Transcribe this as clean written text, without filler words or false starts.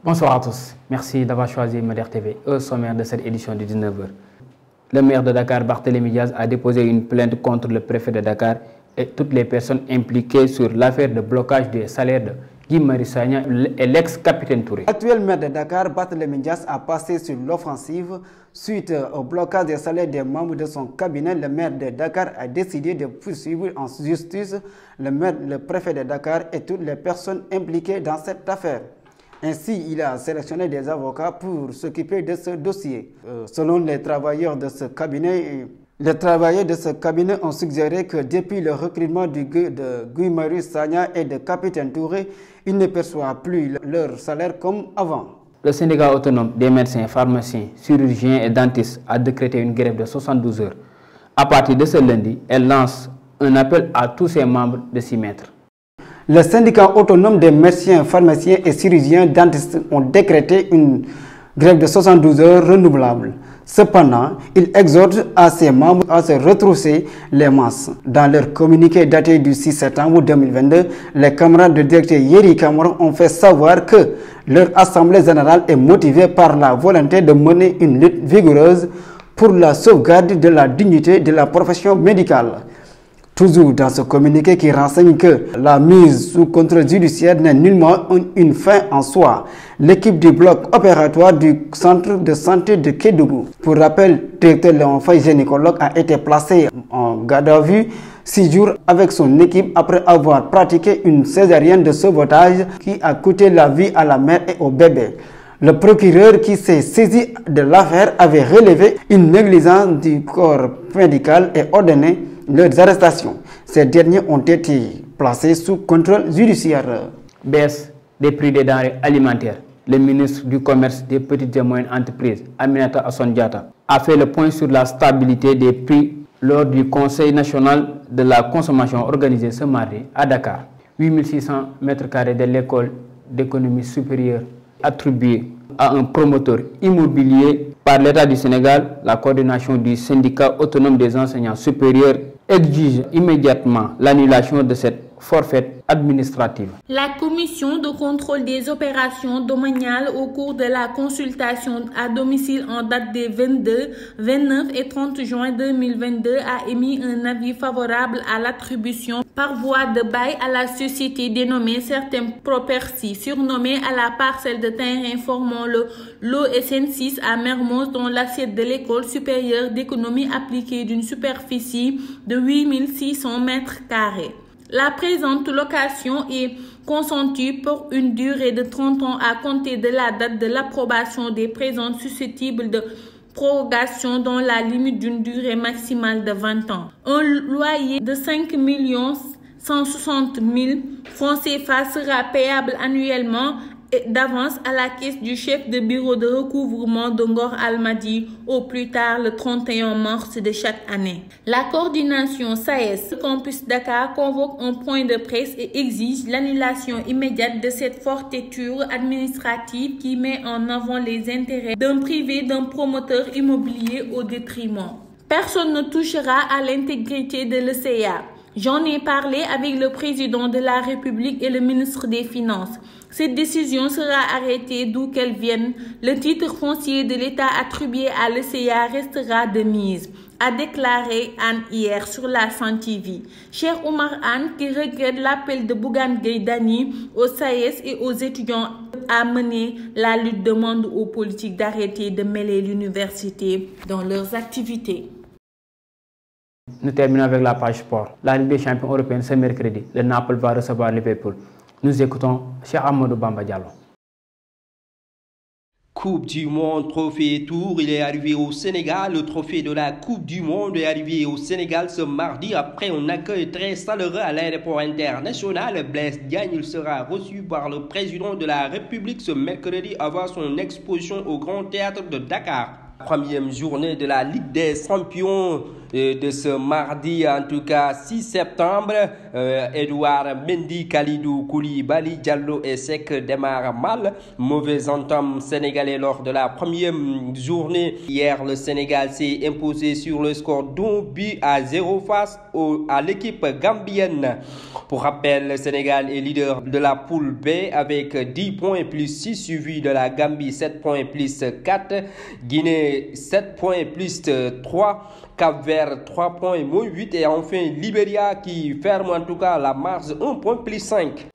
Bonsoir à tous. Merci d'avoir choisi Médère TV. Au sommaire de cette édition de 19h. Le maire de Dakar, Barthélémy Diaz, a déposé une plainte contre le préfet de Dakar et toutes les personnes impliquées sur l'affaire de blocage des salaires de Guy Marius Sagna et l'ex-capitaine Touré. L'actuel maire de Dakar, Barthélémy Diaz, a passé sur l'offensive. Suite au blocage des salaires des membres de son cabinet, le maire de Dakar a décidé de poursuivre en justice le préfet de Dakar et toutes les personnes impliquées dans cette affaire. Ainsi, il a sélectionné des avocats pour s'occuper de ce dossier. Selon les travailleurs de ce cabinet, ont suggéré que depuis le recrutement de Guy Marius Sagna et de capitaine Touré, ils ne perçoivent plus leur salaire comme avant. Le syndicat autonome des médecins, pharmaciens, chirurgiens et dentistes a décrété une grève de 72 heures. À partir de ce lundi, elle lance un appel à tous ses membres de s'y mettre. Le syndicat autonome des médecins, pharmaciens et chirurgiens dentistes ont décrété une grève de 72 heures renouvelable. Cependant, il exhorte à ses membres à se retrousser les manches. Dans leur communiqué daté du 6 septembre 2022, les camarades de directeur Yeri Camara ont fait savoir que leur assemblée générale est motivée par la volonté de mener une lutte vigoureuse pour la sauvegarde de la dignité de la profession médicale. Toujours dans ce communiqué qui renseigne que la mise sous contrôle judiciaire n'est nullement une fin en soi. L'équipe du bloc opératoire du centre de santé de Kédougou, pour rappel, directeur Léon Faye, gynécologue, a été placé en garde à vue 6 jours avec son équipe après avoir pratiqué une césarienne de sauvetage qui a coûté la vie à la mère et au bébé. Le procureur qui s'est saisi de l'affaire avait relevé une négligence du corps médical et ordonné leurs arrestations. Ces derniers ont été placés sous contrôle judiciaire. Baisse des prix des denrées alimentaires. Le ministre du Commerce des petites et moyennes entreprises, Aminata Assome Diatta, a fait le point sur la stabilité des prix lors du Conseil national de la consommation organisé ce mardi à Dakar. 8600 m² de l'école d'économie supérieure attribuée à un promoteur immobilier par l'État du Sénégal. La coordination du syndicat autonome des enseignants supérieurs exige immédiatement l'annulation de cette forfait administrative. La commission de contrôle des opérations domaniales au cours de la consultation à domicile en date des 22, 29 et 30 juin 2022 a émis un avis favorable à l'attribution par voie de bail à la société dénommée Certains Properties, surnommée à la parcelle de terrain formant le l'OSN6 à Mermoz, dont l'assiette de l'école supérieure d'économie appliquée d'une superficie de 8600 m². La présente location est consentie pour une durée de 30 ans à compter de la date de l'approbation des présentes susceptibles de prorogation dans la limite d'une durée maximale de 20 ans. Un loyer de 5 160 000 francs CFA sera payable annuellement d'avance à la caisse du chef de bureau de recouvrement de Ngor Almadi au plus tard le 31 mars de chaque année. La coordination SAES Campus Dakar convoque un point de presse et exige l'annulation immédiate de cette forfaiture administrative qui met en avant les intérêts d'un privé, d'un promoteur immobilier au détriment. Personne ne touchera à l'intégrité de l'ECA. J'en ai parlé avec le président de la République et le ministre des Finances. Cette décision sera arrêtée d'où qu'elle vienne. Le titre foncier de l'État attribué à l'ECA restera de mise, a déclaré Anne hier sur la Sen TV. Cheikh Oumar Anne, qui regrette l'appel de Bougane Gueye Dany aux SAES et aux étudiants à mener la lutte, demande aux politiques d'arrêter de mêler l'université dans leurs activités. Nous terminons avec la page sport. La Ligue des champions européenne ce mercredi. Le Naples va recevoir Liverpool. Nous écoutons Cheikh Amadou Bamba Diallo. Coupe du Monde, trophée Tour, il est arrivé au Sénégal. Le trophée de la Coupe du Monde est arrivé au Sénégal ce mardi après un accueil très chaleureux à l'aéroport international Blaise Diagne. Il sera reçu par le président de la République ce mercredi avant son exposition au Grand Théâtre de Dakar. Première journée de la Ligue des Champions de ce mardi, en tout cas 6 septembre. Edouard Mendy, Kalidou Koulibaly, Diallo et Seck démarrent mal. Mauvais entame sénégalais lors de la première journée. Hier, le Sénégal s'est imposé sur le score d'1-0 face à l'équipe gambienne. Pour rappel, le Sénégal est leader de la poule B avec 10 points plus 6, suivi de la Gambie 7 points plus 4, Guinée 7 points plus 3, Cap-Vert 3 points moins 8 et enfin Libéria qui ferme en tout cas la marge 1 point plus 5.